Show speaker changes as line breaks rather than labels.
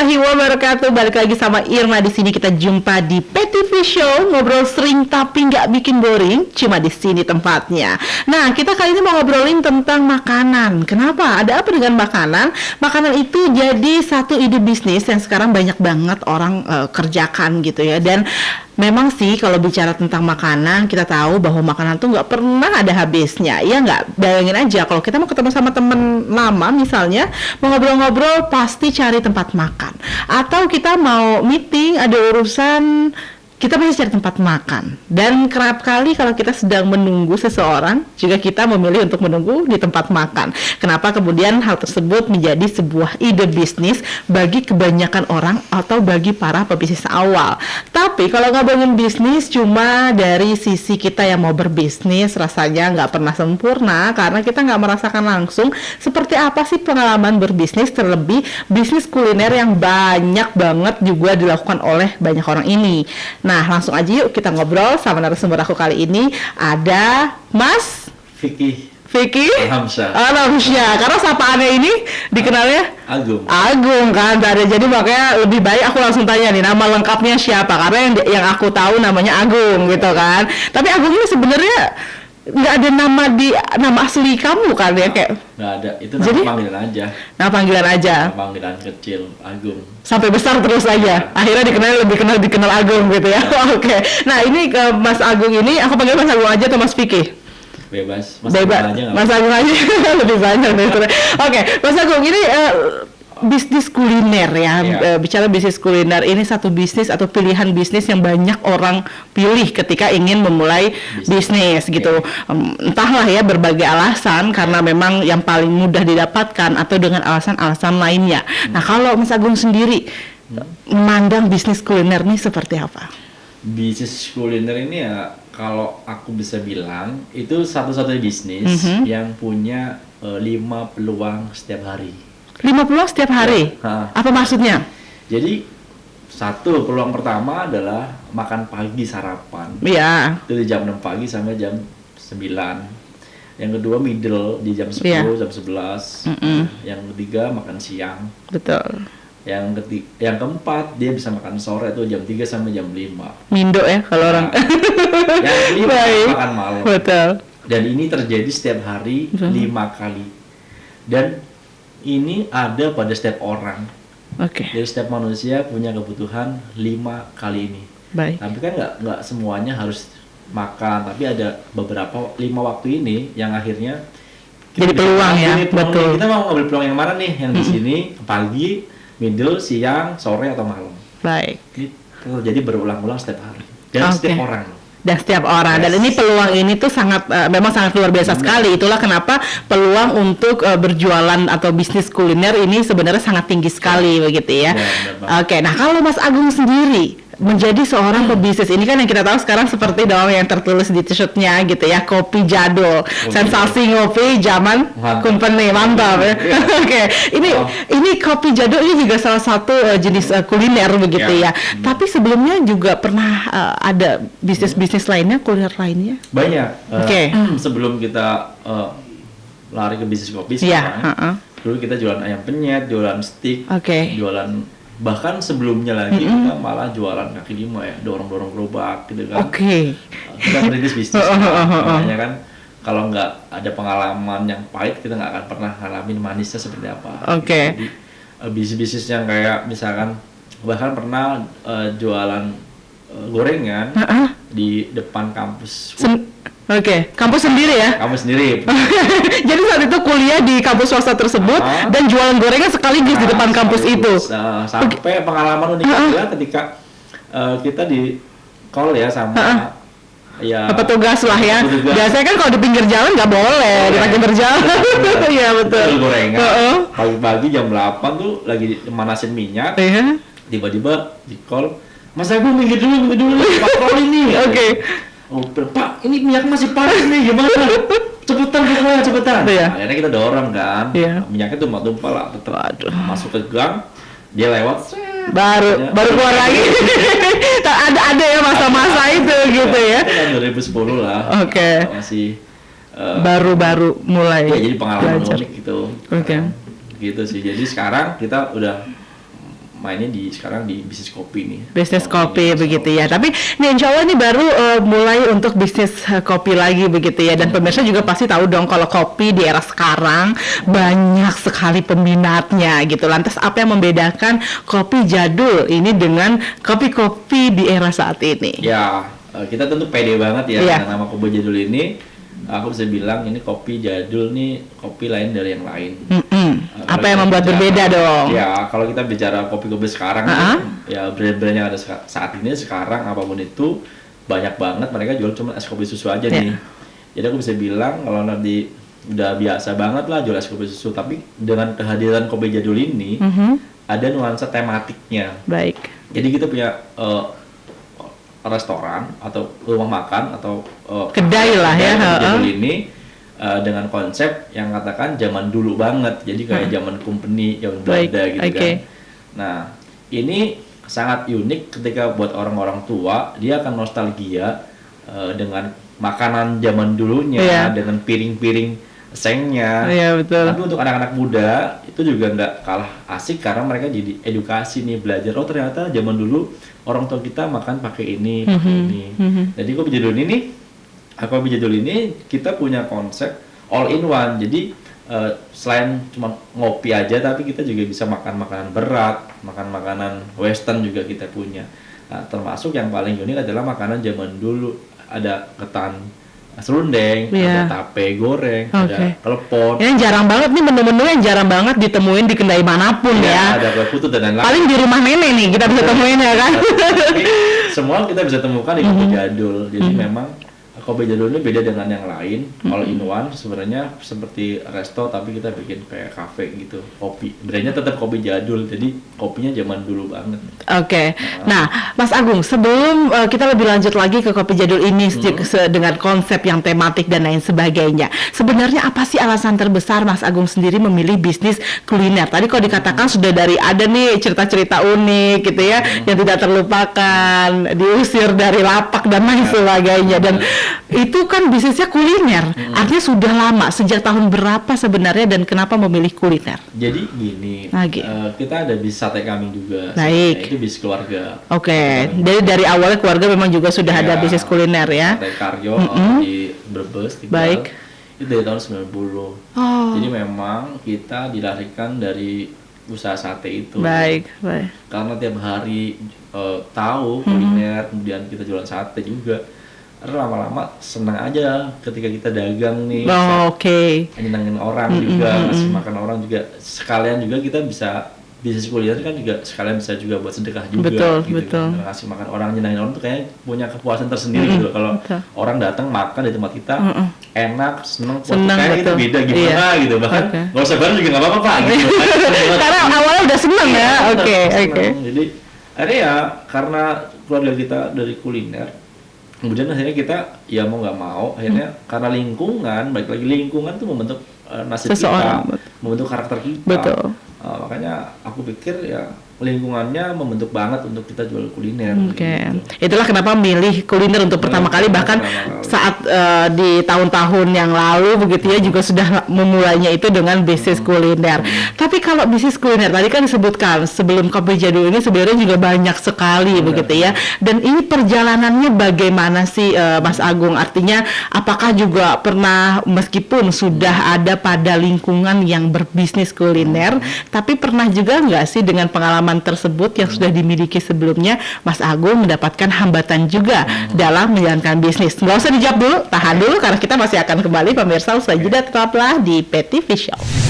warahmatullahi wabarakatuh. Balik lagi sama Irma di sini. Kita jumpa di PTV Show, ngobrol sering tapi nggak bikin boring. Cuma di sini tempatnya. Nah, kita kali ini mau ngobrolin tentang makanan. Kenapa? Ada apa dengan makanan? Makanan itu jadi satu ide bisnis yang sekarang banyak banget orang kerjakan gitu ya. Dan memang sih kalau bicara tentang makanan, kita tahu bahwa makanan tuh nggak pernah ada habisnya. Ya nggak? Bayangin aja kalau kita mau ketemu sama temen lama misalnya, mau ngobrol-ngobrol pasti cari tempat makan. Atau kita mau meeting, ada urusan, kita pasti cari tempat makan. Dan kerap kali kalau kita sedang menunggu seseorang, juga kita memilih untuk menunggu di tempat makan. Kenapa kemudian hal tersebut menjadi sebuah ide bisnis bagi kebanyakan orang atau bagi para pebisnis awal. Tapi kalau ngomongin bisnis cuma dari sisi kita yang mau berbisnis, rasanya nggak pernah sempurna karena kita nggak merasakan langsung seperti apa sih pengalaman berbisnis, terlebih bisnis kuliner yang banyak banget juga dilakukan oleh banyak orang ini. Nah, langsung aja yuk kita ngobrol sama narasumber aku kali ini. Ada Mas
Vicky
Alhamsyah. Karena sapaannya ini dikenalnya
Agung
kan tadi. Jadi makanya lebih baik aku langsung tanya nih nama lengkapnya siapa, karena yang aku tahu namanya Agung gitu kan. Tapi Agung ini sebenarnya nggak ada nama asli kamu kan ya, kayak
nggak ada, itu nama panggilan aja.
Nama
Panggilan kecil Agung
sampai besar terus aja. Akhirnya dikenal Agung gitu ya. Oke. Nah, ini ke Mas Agung ini aku panggil Mas Agung aja atau Mas Vicky?
Bebas.
Mas Agung aja lebih banyak deh. Oke, Mas Agung ini bisnis kuliner ya. Bicara bisnis kuliner, ini satu bisnis atau pilihan bisnis yang banyak orang pilih ketika ingin memulai bisnis gitu. Entahlah ya, berbagai alasan, karena memang yang paling mudah didapatkan atau dengan alasan-alasan lainnya. Nah, kalau Mas Agung sendiri memandang bisnis kuliner ini seperti apa?
Bisnis kuliner ini ya, kalau aku bisa bilang itu satu-satunya bisnis yang punya 5 peluang setiap hari.
5 peluang setiap hari?
Ya.
Apa maksudnya?
Jadi satu peluang pertama adalah makan pagi, sarapan.
Iya.
Itu di jam 6 pagi sampai jam 9. Yang kedua middle di jam 10, jam 11. Yang ketiga makan siang.
Betul.
Yang keempat dia bisa makan sore itu jam 3 sampai jam 5.
Mindo ya kalau orang.
Yang kelima makan malam.
Betul.
Dan ini terjadi setiap hari 5 kali. Dan ini ada pada setiap orang.
Oke.
Jadi setiap manusia punya kebutuhan 5 kali ini.
Baik.
Tapi kan nggak semuanya harus makan, tapi ada beberapa 5 waktu ini yang akhirnya
jadi peluang ya. Betul.
Kita mau ngambil peluang yang mana nih? Yang di sini pagi, middle, siang, sore atau malam.
Baik.
Ini terjadi berulang-ulang setiap hari dan setiap orang.
Dan ini peluang ini tuh memang sangat luar biasa sekali. Itulah kenapa peluang untuk berjualan atau bisnis kuliner ini sebenarnya sangat tinggi sekali begitu ya. Oke, nah kalau Mas Agung sendiri menjadi seorang pebisnis ini kan yang kita tahu sekarang seperti dalam yang tertulis di t-shirtnya gitu ya, kopi jadul, sensasi ngopi zaman company, mantap ya. Oke, ini kopi jadul ini juga salah satu jenis kuliner begitu ya. Tapi sebelumnya juga pernah ada bisnis lainnya, kuliner lainnya?
Banyak. Sebelum kita lari ke bisnis kopi sekarang, dulu kita jualan ayam penyet, jualan steak, jualan, bahkan sebelumnya lagi kita malah jualan kaki lima ya, dorong gerobak gitu kan. Kita merintis bisnis. Makanya kan kalau nggak ada pengalaman yang pahit, kita nggak akan pernah ngalamin manisnya seperti apa. Jadi bisnis yang kayak misalkan bahkan pernah jualan gorengan di depan kampus.
Kampus sendiri ya?
Kampus sendiri.
Jadi saat itu kuliah di kampus swasta tersebut dan jualan gorengan sekaligus di depan kampus itu.
Sampai pengalaman unik adalah ketika kita di call ya sama
petugas lah ya. Biasanya kan kalau di pinggir jalan nggak boleh, di pinggir jalan. Iya betul.
Gorengan. Pagi-pagi jam 8 tuh lagi manasin minyak. Tiba-tiba di call, Mas Agung minggir dulu, patroli nih. Oh, Pak, ini minyak masih panas nih, gimana? Cepetan. Akhirnya kita dorong kan, minyaknya tumpah-tumpah lah, tetap masuk ke gang, dia lewat,
baru keluar lagi. ada ya masa-masa itu gitu ya.
Itu 2010 lah. Masih
baru mulai.
Ya, jadi pengalaman unik gitu. Gitu sih. Jadi sekarang kita udah mainnya sekarang di bisnis kopi nih.
Bisnis kopi begitu ya. Tapi nih insya Allah ini baru mulai untuk bisnis kopi lagi begitu ya. Dan pemirsa juga pasti tahu dong kalau kopi di era sekarang banyak sekali peminatnya gitu. Lantas apa yang membedakan kopi jadul ini dengan kopi-kopi di era saat ini?
Ya, kita tentu pede banget ya dengan nama kopi jadul ini. Aku bisa bilang ini kopi jadul nih kopi lain dari yang lain.
Apa yang membuat berbeda dong?
Ya, kalau kita bicara kopi-kopi sekarang, ya brand-brand yang ada saat ini sekarang apapun itu banyak banget mereka jual cuma es kopi susu aja nih. Jadi aku bisa bilang kalau nanti udah biasa banget lah jual es kopi susu, tapi dengan kehadiran kopi jadul ini ada nuansa tematiknya.
Baik.
Jadi kita punya restoran atau rumah makan atau
kedai lah ya
jadul ini dengan konsep yang katakan zaman dulu banget, jadi kayak zaman company, zaman Belanda gitu kan. Nah ini sangat unik ketika buat orang-orang tua, dia akan nostalgia dengan makanan zaman dulunya, dengan piring-piring sengnya.
Betul.
Tapi untuk anak-anak muda itu juga nggak kalah asik karena mereka jadi edukasi nih, belajar oh ternyata zaman dulu orang tua kita makan pakai ini, pakai ini. Jadi kopi jadul ini kita punya konsep all in one. Jadi selain cuma ngopi aja, tapi kita juga bisa makan makanan berat, makan makanan western juga kita punya. Nah, termasuk yang paling unik adalah makanan zaman dulu. Ada ketan serundeng, ada tape goreng, ada klepon.
Yang jarang banget nih, menu-menu yang jarang banget ditemuin di kedai manapun ya.
Ada kue putu dan lain-lain.
Paling di rumah nenek nih kita bisa temuin ya kan.
Tapi semua kita bisa temukan di kopi jadul. Jadi memang kopi jadul ini beda dengan yang lain. All in one sebenarnya seperti resto, tapi kita bikin kayak cafe gitu. Kopi, brandnya tetap kopi jadul. Jadi kopinya zaman dulu banget.
Oke. Nah, Mas Agung, sebelum kita lebih lanjut lagi ke kopi jadul ini dengan konsep yang tematik dan lain sebagainya, sebenarnya apa sih alasan terbesar Mas Agung sendiri memilih bisnis kuliner? Tadi kalau dikatakan sudah dari ada nih cerita-cerita unik gitu ya, yang tidak terlupakan, diusir dari lapak dan lain sebagainya. Dan itu kan bisnisnya kuliner, artinya sudah lama. Sejak tahun berapa sebenarnya dan kenapa memilih kuliner?
Jadi gini, kita ada bisnis sate kambing juga.
Baik.
Itu bisnis keluarga.
Oke. Jadi dari awalnya keluarga memang juga sudah ada bisnis kuliner ya.
Sate Karyo di Brebes.
Baik.
Itu dari tahun 90. Jadi memang kita dilarikan dari usaha sate itu.
Baik.
Karena tiap hari tahu kuliner, kemudian kita jualan sate juga. Lama-lama senang aja ketika kita dagang nih, nyenengin orang juga, ngasih makan orang juga, sekalian juga kita bisa bisnis kuliner kan juga sekalian bisa juga buat sedekah juga.
Betul.
Ngasih makan orang, nyenengin orang tuh kayak punya kepuasan tersendiri gitu. Kalau orang datang makan di tempat kita enak, seneng kayak itu beda gimana gitu. Bahkan nggak usah bareng juga nggak apa-apa Pak gitu.
Karena awalnya udah seneng ya. Oke.
Jadi akhirnya ya karena keluarga kita dari kuliner, kemudian akhirnya kita ya mau nggak mau akhirnya karena lingkungan, balik lagi lingkungan tuh membentuk nasib kita, membentuk karakter kita. Makanya aku pikir ya lingkungannya membentuk banget untuk kita jual kuliner.
Gitu. Itulah kenapa milih kuliner untuk pertama kali, bahkan saat di tahun-tahun yang lalu begitu ya juga sudah memulainya itu dengan bisnis kuliner. Tapi kalau bisnis kuliner tadi kan disebutkan sebelum kopi jadul ini sebenarnya juga banyak sekali begitu ya. Dan ini perjalanannya bagaimana sih Mas Agung? Artinya apakah juga pernah meskipun sudah ada pada lingkungan yang berbisnis kuliner, tapi pernah juga nggak sih dengan pengalaman tersebut yang sudah dimiliki sebelumnya, Mas Agung mendapatkan hambatan juga dalam menjalankan bisnis? Nggak usah dijawab dulu, tahan dulu karena kita masih akan kembali pemirsa. Usai jeda tetaplah di PTV Show.